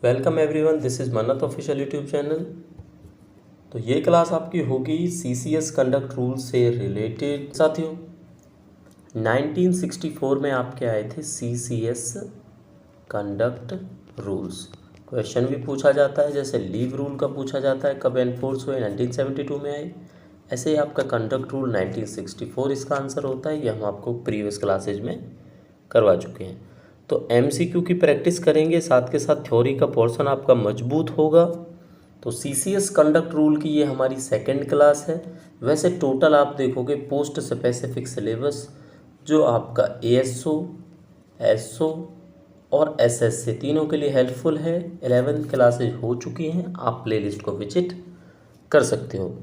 Welcome everyone, this is मन्नत official YouTube channel. तो ये क्लास आपकी होगी सीसीएस कंडक्ट रूल से रिलेटेड। साथियों 1964 में आपके आए थे सीसीएस कंडक्ट रूल्स। क्वेश्चन भी पूछा जाता है, जैसे लीव रूल का पूछा जाता है कब एनफोर्स हुए, 1972 में आए। ऐसे ही आपका कंडक्ट रूल 1964 इसका आंसर होता है। ये हम आपको प्रीवियस क्लासेज में करवा चुके हैं। तो एमसीक्यू की प्रैक्टिस करेंगे, साथ के साथ थ्योरी का पोर्शन आपका मजबूत होगा। तो सीसीएस कंडक्ट रूल की ये हमारी सेकंड क्लास है। वैसे टोटल आप देखोगे पोस्ट स्पेसिफिक सिलेबस जो आपका एएसओ, एसओ और एसएससी तीनों के लिए हेल्पफुल है। 11 क्लासेज हो चुकी हैं, आप प्लेलिस्ट को विजिट कर सकते हो।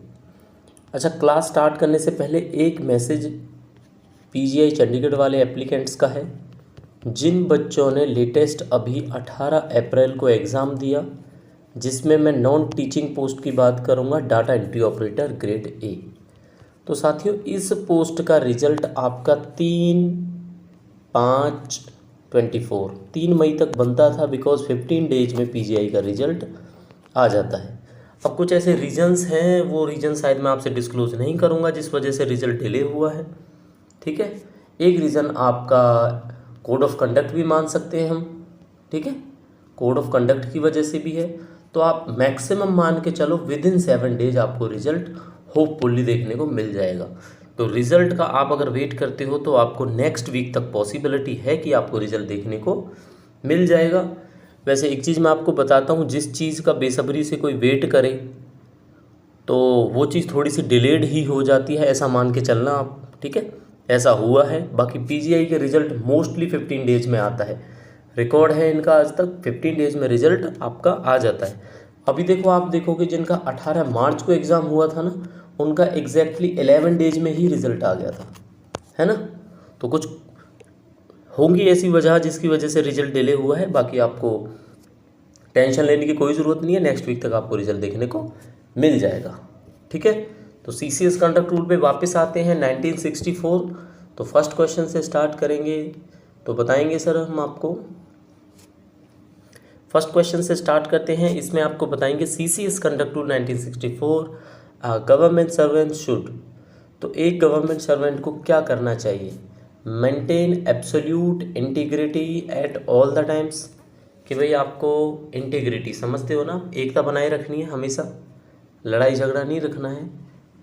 अच्छा, क्लास स्टार्ट करने से पहले एक मैसेज पीजीआई चंडीगढ़ वाले एप्लीकेंट्स का है। जिन बच्चों ने लेटेस्ट अभी 18 अप्रैल को एग्ज़ाम दिया, जिसमें मैं नॉन टीचिंग पोस्ट की बात करूंगा, data entry operator grade A. तो साथियों इस पोस्ट का रिजल्ट आपका 3 मई तक बनता था, बिकॉज 15 डेज में पीजीआई का रिजल्ट आ जाता है। अब कुछ ऐसे रीजंस हैं, वो रीजन शायद मैं आपसे डिस्क्लोज नहीं करूंगा जिस वजह से रिजल्ट डिले हुआ है। ठीक है, एक रीज़न आपका कोड ऑफ कंडक्ट भी मान सकते हैं हम। ठीक है, कोड ऑफ कंडक्ट की वजह से भी है। तो आप मैक्सिमम मान के चलो विद इन 7 डेज आपको रिजल्ट होपफुली देखने को मिल जाएगा। तो रिज़ल्ट का आप अगर वेट करते हो तो आपको नेक्स्ट वीक तक पॉसिबिलिटी है कि आपको रिज़ल्ट देखने को मिल जाएगा। वैसे एक चीज़ मैं आपको बताता हूँ, जिस चीज़ का बेसब्री से कोई वेट करे तो वो चीज़ थोड़ी सी डिलेड ही हो जाती है, ऐसा मान के चलना आप। ठीक है, ऐसा हुआ है। बाकी पीजीआई के रिजल्ट मोस्टली 15 डेज में आता है, रिकॉर्ड है इनका आज तक 15 डेज में रिजल्ट आपका आ जाता है। अभी देखो, आप देखोगे जिनका 18 मार्च को एग्ज़ाम हुआ था ना, उनका एग्जैक्टली 11 डेज में ही रिजल्ट आ गया था, है ना। तो कुछ होंगी ऐसी वजह जिसकी वजह से रिजल्ट डिले हुआ है। बाकी आपको टेंशन लेने की कोई ज़रूरत नहीं है, नेक्स्ट वीक तक आपको रिजल्ट देखने को मिल जाएगा। ठीक है, तो सीसीएस कंडक्ट रूल पे वापस आते हैं 1964। तो फर्स्ट क्वेश्चन से स्टार्ट करेंगे। तो बताएंगे सर हम आपको, फर्स्ट क्वेश्चन से स्टार्ट करते हैं। इसमें आपको बताएंगे CCS conduct rule 1964 government servant should. तो एक गवर्नमेंट सर्वेंट को क्या करना चाहिए? Maintain absolute integrity at all the times. कि भाई आपको इंटीग्रिटी समझते हो ना, एकता बनाए रखनी है हमेशा, लड़ाई झगड़ा नहीं रखना है।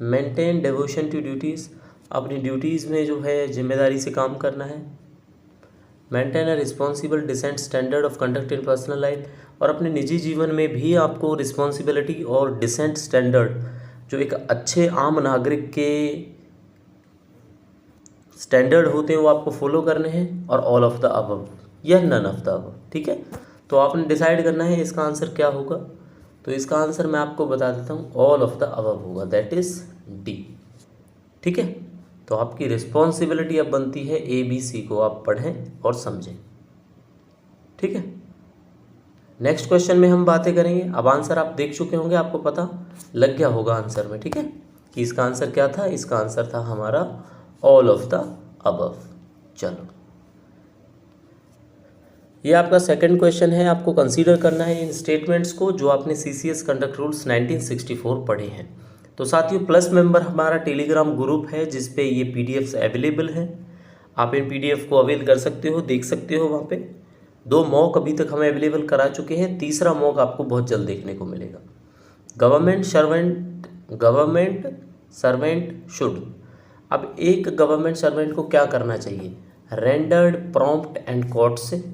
मेंटेन डिवोशन टू ड्यूटीज़, अपनी ड्यूटीज़ में जो है जिम्मेदारी से काम करना है। Maintain a responsible decent standard of conduct in personal life, और अपने निजी जीवन में भी आपको रिस्पॉन्सिबिलिटी और डिसेंट स्टैंडर्ड जो एक अच्छे आम नागरिक के स्टैंडर्ड होते हैं वो आपको फॉलो करने हैं। और ऑल ऑफ द अबव या नन ऑफ द अबव। ठीक है, तो आपने डिसाइड करना है इसका आंसर क्या होगा। तो इसका आंसर मैं आपको बता देता हूँ, ऑल ऑफ द अबव होगा, दैट इज डी। ठीक है, तो आपकी रिस्पॉन्सिबिलिटी अब बनती है ए बी सी को आप पढ़ें और समझें। ठीक है, नेक्स्ट क्वेश्चन में हम बातें करेंगे। अब आंसर आप देख चुके होंगे, आपको पता लग गया होगा आंसर में। ठीक है, कि इसका आंसर क्या था। इसका आंसर था हमारा ऑल ऑफ द अबव। चलो, ये आपका सेकंड क्वेश्चन है। आपको कंसीडर करना है इन स्टेटमेंट्स को जो आपने सीसीएस कंडक्ट रूल्स 1964 पढ़े हैं। तो साथियों प्लस मेंबर हमारा टेलीग्राम ग्रुप है जिस पे ये पीडीएफ्स अवेलेबल हैं। आप इन पीडीएफ को अवेल कर सकते हो, देख सकते हो। वहाँ पे 2 मॉक अभी तक हम अवेलेबल करा चुके हैं, तीसरा मॉक आपको बहुत जल्द देखने को मिलेगा। Government servant should. अब एक गवर्नमेंट सर्वेंट को क्या करना चाहिए? रेंडर्ड प्रॉम्प्ट एंड कॉट से।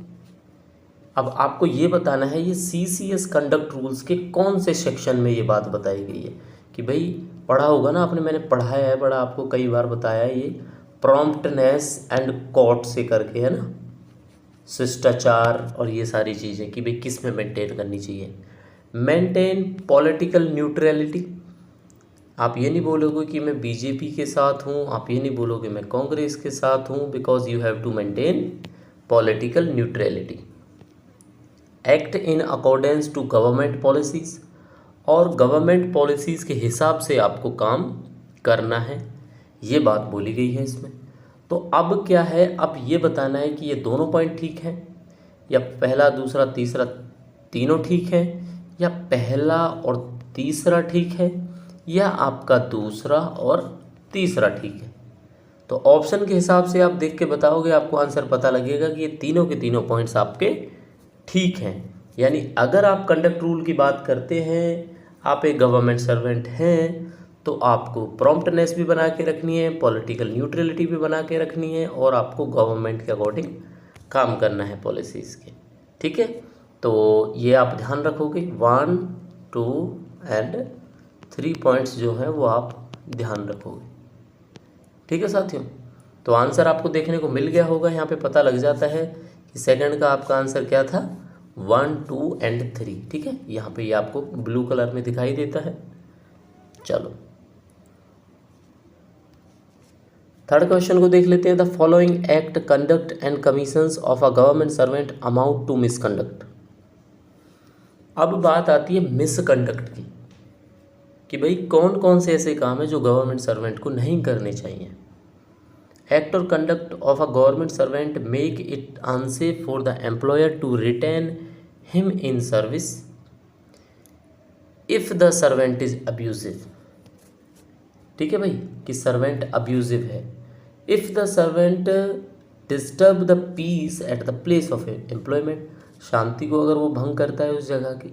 अब आपको ये बताना है ये सीसीएस कंडक्ट रूल्स के कौन से सेक्शन में ये बात बताई गई है। कि भाई पढ़ा होगा ना आपने, मैंने पढ़ाया है, बड़ा आपको कई बार बताया है, ये प्रॉम्प्टनेस एंड कॉट से करके, है ना, शिष्टाचार और ये सारी चीज़ें कि भाई किस में मेंटेन करनी चाहिए। Maintain political neutrality. आप ये नहीं बोलोगे कि मैं बीजेपी के साथ हूँ, आप ये नहीं बोलोगे मैं कांग्रेस के साथ हूँ, because you have to maintain political neutrality. Act in accordance to government policies, और गवर्नमेंट पॉलिसीज़ के हिसाब से आपको काम करना है, ये बात बोली गई है इसमें। तो अब क्या है, अब ये बताना है कि ये दोनों पॉइंट ठीक है या पहला दूसरा तीसरा तीनों ठीक है, या पहला और तीसरा ठीक है, या आपका दूसरा और तीसरा ठीक है। तो ऑप्शन के हिसाब से आप देख के बताओगे, आपको आंसर पता लगेगा कि ये तीनों के तीनों पॉइंट्स आपके ठीक हैं। यानी अगर आप कंडक्ट रूल की बात करते हैं, आप एक गवर्नमेंट सर्वेंट हैं, तो आपको प्रॉम्प्टनेस भी बना के रखनी है, पॉलिटिकल न्यूट्रलिटी भी बना के रखनी है, और आपको गवर्नमेंट के अकॉर्डिंग काम करना है पॉलिसीज़ के। ठीक है, तो ये आप ध्यान रखोगे। 1, 2 एंड 3 पॉइंट्स जो हैं वो आप ध्यान रखोगे। ठीक है साथियों, तो आंसर आपको देखने को मिल गया होगा। यहाँ पे पता लग जाता है कि सेकंड का आपका आंसर क्या था, 1, 2 एंड 3। ठीक है, यहाँ पे ये आपको ब्लू कलर में दिखाई देता है। चलो थर्ड क्वेश्चन को देख लेते हैं। The following act, conduct and commissions of a government servant amount to misconduct. अब बात आती है मिसकंडक्ट की, कि भाई कौन कौन से ऐसे काम है जो गवर्नमेंट सर्वेंट को नहीं करने चाहिए। एक्ट और conduct of a government servant make it unsafe for the employer to retain him in service if the servant is abusive. ठीक है भाई, कि सर्वेंट अब्यूजिव है। If the servant disturb the peace at the place of employment, शांति को अगर वो भंग करता है उस जगह की।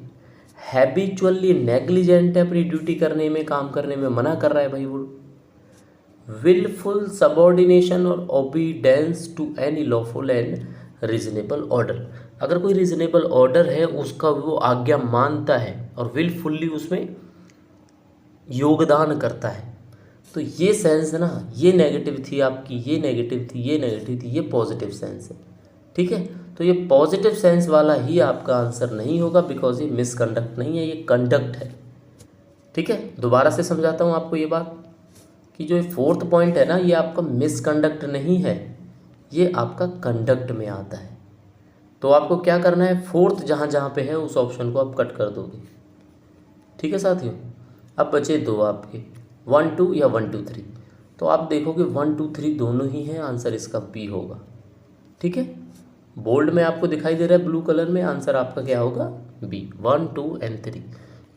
हैबिचुअली नेग्लिजेंट है, अपनी ड्यूटी करने में, काम करने में मना कर रहा है भाई वो। विलफुल सबॉर्डिनेशन और obedience to any lawful and reasonable order, अगर कोई रीजनेबल ऑर्डर है उसका वो आज्ञा मानता है और विलफुल्ली उसमें योगदान करता है। तो ये सेंस है ना, ये नेगेटिव थी आपकी, ये नेगेटिव थी, ये नेगेटिव थी, ये पॉजिटिव सेंस है। ठीक है, तो ये पॉजिटिव सेंस वाला ही आपका आंसर नहीं होगा, बिकॉज ये मिसकंडक्ट नहीं है, ये कंडक्ट है। ठीक है, दोबारा से समझाता हूँ आपको ये बात, कि जो ये फोर्थ पॉइंट है ना, ये आपका मिसकंडक्ट नहीं है, ये आपका कंडक्ट में आता है। तो आपको क्या करना है, फोर्थ जहाँ जहाँ पे है उस ऑप्शन को आप कट कर दोगे। ठीक है साथियों, अब बचे दो आपके, 1, 2 या 1, 2, 3। तो आप देखोगे 1, 2, 3 दोनों ही हैं, आंसर इसका बी होगा। ठीक है, बोल्ड में आपको दिखाई दे रहा है ब्लू कलर में, आंसर आपका क्या होगा, बी। 1, 2 एंड 3,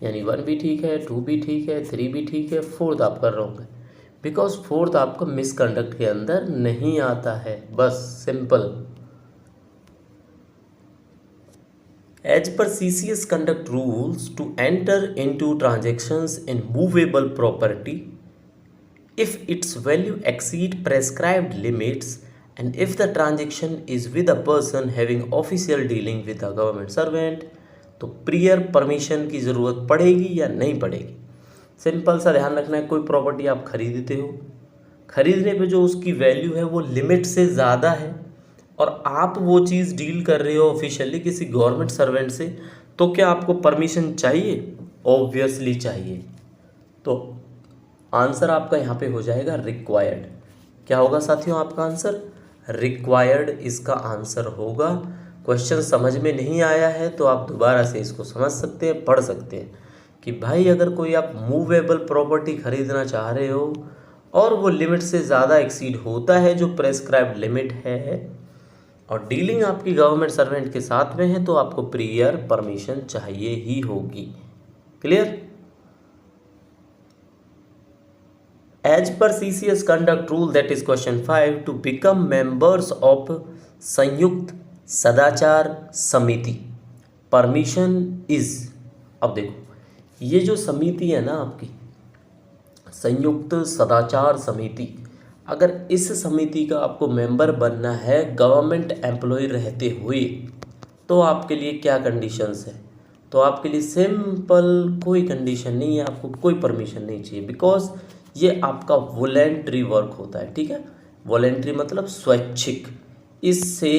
यानी 1 भी ठीक है, 2 भी ठीक है, 3 भी ठीक है, फोर्थ आपका रॉन्ग है, बिकॉज फोर्थ आपका मिसकंडक्ट के अंदर नहीं आता है। बस simple. As per CCS conduct rules, to enter into transactions in movable property, if its value exceed prescribed limits and if the transaction is with a person having official dealing with a government servant, तो prior permission की ज़रूरत पड़ेगी या नहीं पड़ेगी। Simple सा ध्यान रखना है, कोई प्रॉपर्टी आप खरीदते हो, खरीदने पे जो उसकी वैल्यू है वो लिमिट से ज़्यादा है और आप वो चीज़ डील कर रहे हो ऑफिशियली किसी गवर्नमेंट सर्वेंट से, तो क्या आपको परमिशन चाहिए? ऑब्वियसली चाहिए। तो आंसर आपका यहाँ पे हो जाएगा रिक्वायर्ड। क्या होगा साथियों आपका आंसर? रिक्वायर्ड इसका आंसर होगा। क्वेश्चन समझ में नहीं आया है तो आप दोबारा से इसको समझ सकते हैं, पढ़ सकते हैं कि भाई अगर कोई आप मूवेबल प्रॉपर्टी खरीदना चाह रहे हो और वो लिमिट से ज़्यादा एक्सीड होता है जो प्रेस्क्राइब्ड लिमिट है और डीलिंग आपकी गवर्नमेंट सर्वेंट के साथ में है, तो आपको प्रियर परमिशन चाहिए ही होगी। Clear? As per CCS conduct rule, that is question 5, to become members of संयुक्त सदाचार समिति, परमिशन इज। अब देखो ये जो समिति है ना आपकी संयुक्त सदाचार समिति, अगर इस समिति का आपको मेंबर बनना है गवर्नमेंट एम्प्लॉय रहते हुए, तो आपके लिए क्या कंडीशंस है? तो आपके लिए सिंपल कोई कंडीशन नहीं है, आपको कोई परमिशन नहीं चाहिए, बिकॉज ये आपका वॉलेंट्री वर्क होता है। ठीक है, वॉलेंट्री मतलब स्वैच्छिक, इससे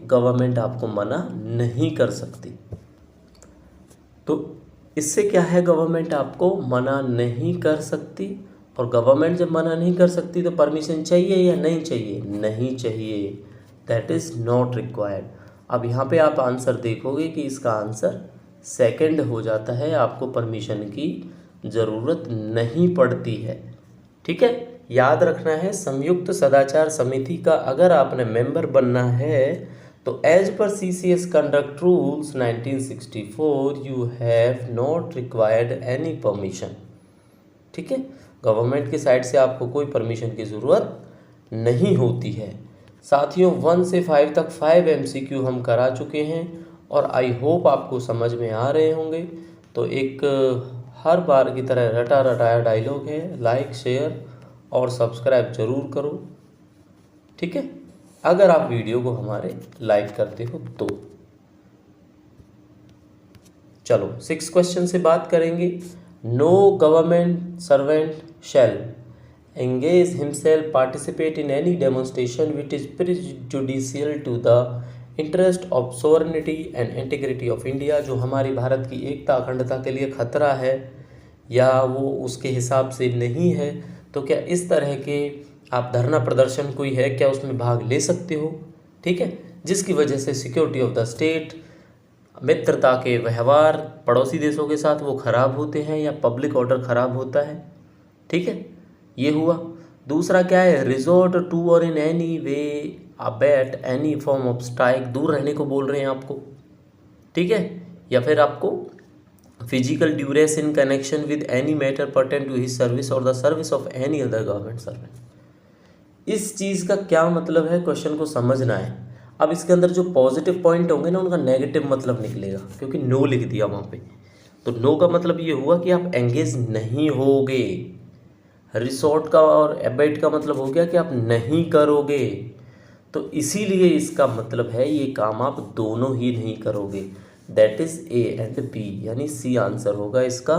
गवर्नमेंट आपको मना नहीं कर सकती। तो इससे क्या है, गवर्नमेंट आपको मना नहीं कर सकती, और गवर्नमेंट जब मना नहीं कर सकती तो परमिशन चाहिए या नहीं चाहिए? नहीं चाहिए, दैट इज़ नॉट रिक्वायर्ड। अब यहाँ पे आप आंसर देखोगे कि इसका आंसर सेकंड हो जाता है, आपको परमिशन की ज़रूरत नहीं पड़ती है। ठीक है, याद रखना है संयुक्त सदाचार समिति का अगर आपने मेंबर बनना है तो as per CCS conduct rules 1964 you have not required any permission. ठीक है, गवर्नमेंट की साइड से आपको कोई परमिशन की ज़रूरत नहीं होती है। साथियों 1 से 5 तक 5 MCQ हम करा चुके हैं और आई होप आपको समझ में आ रहे होंगे। तो एक हर बार की तरह रटा रटाया डायलॉग है, लाइक शेयर और सब्सक्राइब ज़रूर करो। ठीक है, अगर आप वीडियो को हमारे लाइक करते हो तो। चलो 6 क्वेश्चन से बात करेंगे। No government servant shall engage himself participate in any demonstration which is prejudicial to the interest of sovereignty and integrity of India, जो हमारी भारत की एकता अखंडता के लिए खतरा है या वो उसके हिसाब से नहीं है, तो क्या इस तरह के आप धरना प्रदर्शन कोई है क्या उसमें भाग ले सकते हो। ठीक है, जिसकी वजह से सिक्योरिटी ऑफ द स्टेट, मित्रता के व्यवहार पड़ोसी देशों के साथ वो खराब होते हैं या पब्लिक ऑर्डर खराब होता है। ठीक है, ये हुआ। दूसरा क्या है, रिजॉर्ट टू और in any way abet any form of strike, दूर रहने को बोल रहे हैं आपको। ठीक है, या फिर आपको physical duress in connection with any matter pertain to his service और the service of any other government servant. इस चीज़ का क्या मतलब है, क्वेश्चन को समझना है। अब इसके अंदर जो पॉजिटिव पॉइंट होंगे ना, उनका नेगेटिव मतलब निकलेगा, क्योंकि नो लिख दिया वहाँ पे। तो नो का मतलब ये हुआ कि आप एंगेज नहीं होगे। रिसोर्ट का और एबेट का मतलब हो गया कि आप नहीं करोगे। तो इसीलिए इसका मतलब है ये काम आप दोनों ही नहीं करोगे। That is A and B, यानी C आंसर होगा इसका,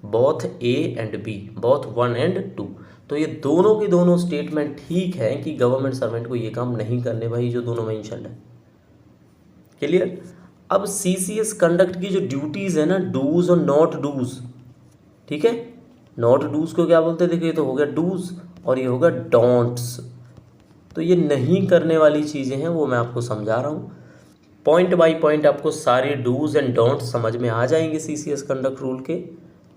both A and B, both 1 and 2। तो ये दोनों की दोनों स्टेटमेंट ठीक है कि गवर्नमेंट सर्वेंट को ये काम नहीं करने भाई, जो दोनों मेंशन है। क्लियर। अब CCS कंडक्ट की जो ड्यूटीज़ है ना, डूज और नॉट डूज। ठीक है, नॉट डूज को क्या बोलते हैं, देखिए तो हो गया डूज और ये होगा डोंट्स। तो ये नहीं करने वाली चीज़ें हैं, वो मैं आपको समझा रहा हूँ। पॉइंट बाय पॉइंट आपको सारे डूज एंड डोंट्स समझ में आ जाएंगे CCS कंडक्ट रूल के।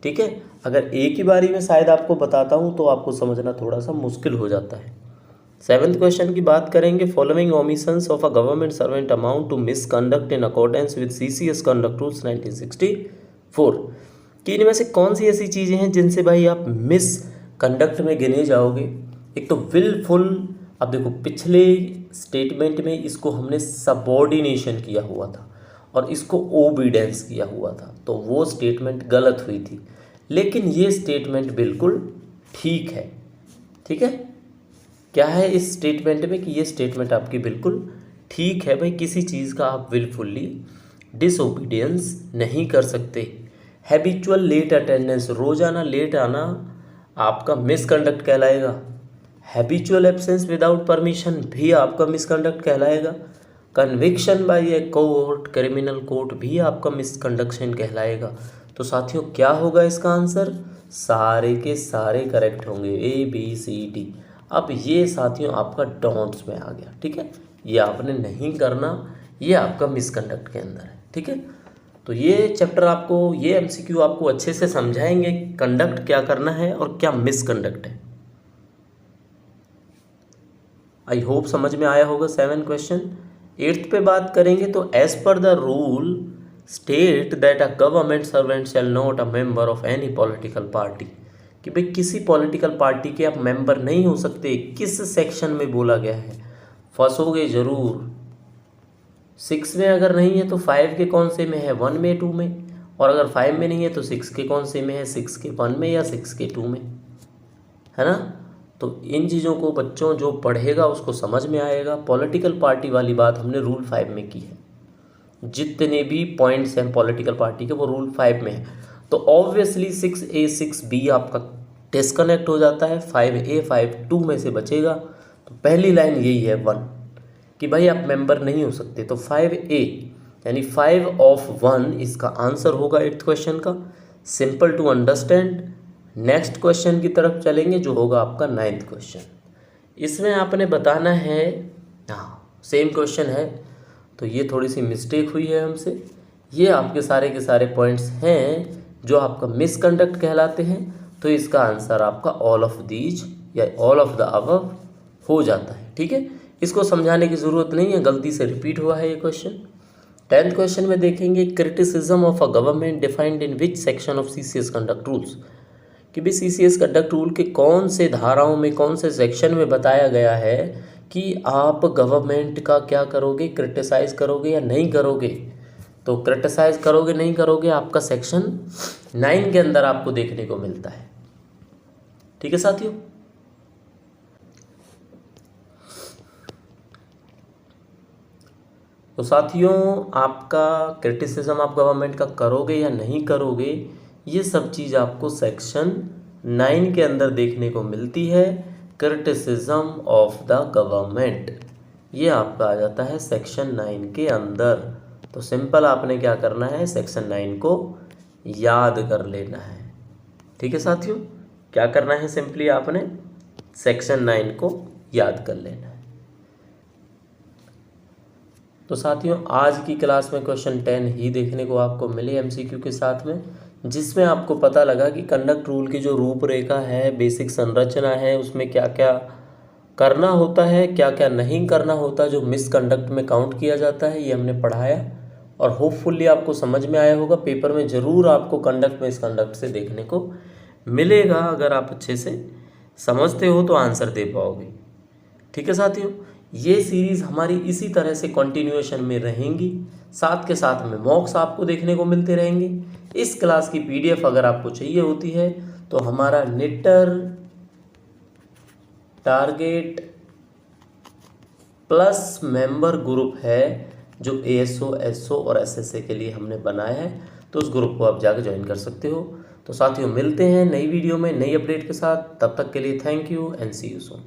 ठीक है, अगर एक ही बारी में शायद आपको बताता हूँ तो आपको समझना थोड़ा सा मुश्किल हो जाता है। 7th क्वेश्चन की बात करेंगे। Following omissions of a government servant amount to misconduct in accordance with CCS conduct rules 1964। कि इनमें से कौन सी ऐसी चीज़ें हैं जिनसे भाई आप मिस कंडक्ट में गिने जाओगे। एक तो विलफुल, अब देखो पिछले स्टेटमेंट में इसको हमने सबऑर्डिनेशन किया हुआ था और इसको ओबीडेंस किया हुआ था, तो वो स्टेटमेंट गलत हुई थी। लेकिन ये स्टेटमेंट बिल्कुल ठीक है। ठीक है, क्या है इस स्टेटमेंट में कि ये स्टेटमेंट आपकी बिल्कुल ठीक है भाई, किसी चीज़ का आप विलफुली डिसओबीडियंस नहीं कर सकते। हैबिचुअल लेट अटेंडेंस, रोज़ाना लेट आना आपका मिसकंडक्ट कहलाएगा। हैबिचुअल एब्सेंस विदाउट परमिशन भी आपका मिसकंडक्ट कहलाएगा। Conviction bye a court, criminal court, भी आपका मिसकंडक्शन कहलाएगा। तो साथियों क्या होगा इसका आंसर, सारे के सारे करेक्ट होंगे, ABCD। अब ये साथियों आपका डोंट्स में आ गया। ठीक है, ये आपने नहीं करना, ये आपका मिसकंडक्ट के अंदर है। ठीक है, तो ये चैप्टर आपको, ये MCQ आपको अच्छे से समझाएंगे कंडक्ट क्या करना है और क्या मिसकंडक्ट है। आई होप समझ में आया होगा 7 क्वेश्चन। 8th पे बात करेंगे। तो as per the rule state that a government servant shall not a member of any political party, कि भाई किसी पॉलिटिकल पार्टी के आप मेंबर नहीं हो सकते। किस सेक्शन में बोला गया है, फंसोगे ज़रूर। 6 में अगर नहीं है तो 5 के कौन से में है, 1 में 2 में, और अगर 5 में नहीं है तो 6 के कौन से में है, 6 के 1 में या 6 के 2 में, है ना। तो इन चीज़ों को बच्चों जो पढ़ेगा उसको समझ में आएगा। पॉलिटिकल पार्टी वाली बात हमने रूल 5 में की है, जितने भी पॉइंट्स हैं पॉलिटिकल पार्टी के वो रूल 5 में है। तो ऑब्वियसली 6A 6B आपका डिस्कनेक्ट हो जाता है, 5A 5 2 में से बचेगा। तो पहली लाइन यही है 1 कि भाई आप मेंबर नहीं हो सकते। तो 5A यानी 5 ऑफ 1 इसका आंसर होगा 8th क्वेश्चन का। Simple to understand. Next question की तरफ चलेंगे जो होगा आपका 9th क्वेश्चन। इसमें आपने बताना है, हाँ सेम क्वेश्चन है, तो ये थोड़ी सी मिस्टेक हुई है हमसे। ये आपके सारे के सारे पॉइंट्स हैं जो आपका मिसकंडक्ट कहलाते हैं। तो इसका आंसर आपका ऑल ऑफ दीज या ऑल ऑफ द अबव हो जाता है। ठीक है, इसको समझाने की ज़रूरत नहीं है, गलती से रिपीट हुआ है ये क्वेश्चन। 10th क्वेश्चन में देखेंगे criticism of a government defined in which section of CCS conduct rules, कि भी CCS कंडक्ट रूल के कौन से धाराओं में, कौन से सेक्शन में बताया गया है कि आप गवर्नमेंट का क्या करोगे, क्रिटिसाइज़ करोगे या नहीं करोगे। तो क्रिटिसाइज़ करोगे नहीं करोगे आपका सेक्शन 9 के अंदर आपको देखने को मिलता है। ठीक है साथियों। तो साथियों, आपका क्रिटिसिज्म आप गवर्नमेंट का करोगे या नहीं करोगे, ये सब चीज़ आपको सेक्शन 9 के अंदर देखने को मिलती है। क्रिटिसिज्म ऑफ द गवर्नमेंट ये आपका आ जाता है सेक्शन 9 के अंदर। तो सिंपल आपने क्या करना है, सेक्शन 9 को याद कर लेना है। ठीक है साथियों, क्या करना है, सिंपली आपने सेक्शन 9 को याद कर लेना है। तो साथियों, आज की क्लास में क्वेश्चन 10 ही देखने को आपको मिले MCQ के साथ में, जिसमें आपको पता लगा कि कंडक्ट रूल की जो रूपरेखा है, बेसिक संरचना है, उसमें क्या क्या करना होता है, क्या क्या नहीं करना होता, जो मिसकंडक्ट में काउंट किया जाता है, ये हमने पढ़ाया। और होपफुली आपको समझ में आया होगा। पेपर में ज़रूर आपको कंडक्ट मिसकंडक्ट से देखने को मिलेगा। अगर आप अच्छे से समझते हो तो आंसर दे पाओगे। ठीक है साथियों, ये सीरीज़ हमारी इसी तरह से कंटिन्यूएशन में रहेंगी। साथ के साथ में मॉक्स आपको देखने को मिलते रहेंगे। इस क्लास की PDF अगर आपको चाहिए होती है तो हमारा knitter target plus member group है, जो ASO, SO और SSA के लिए हमने बनाया है। तो उस ग्रुप को आप जाकर ज्वाइन कर सकते हो। तो साथियों, मिलते हैं नई वीडियो में नई अपडेट के साथ। तब तक के लिए thank you and see you soon.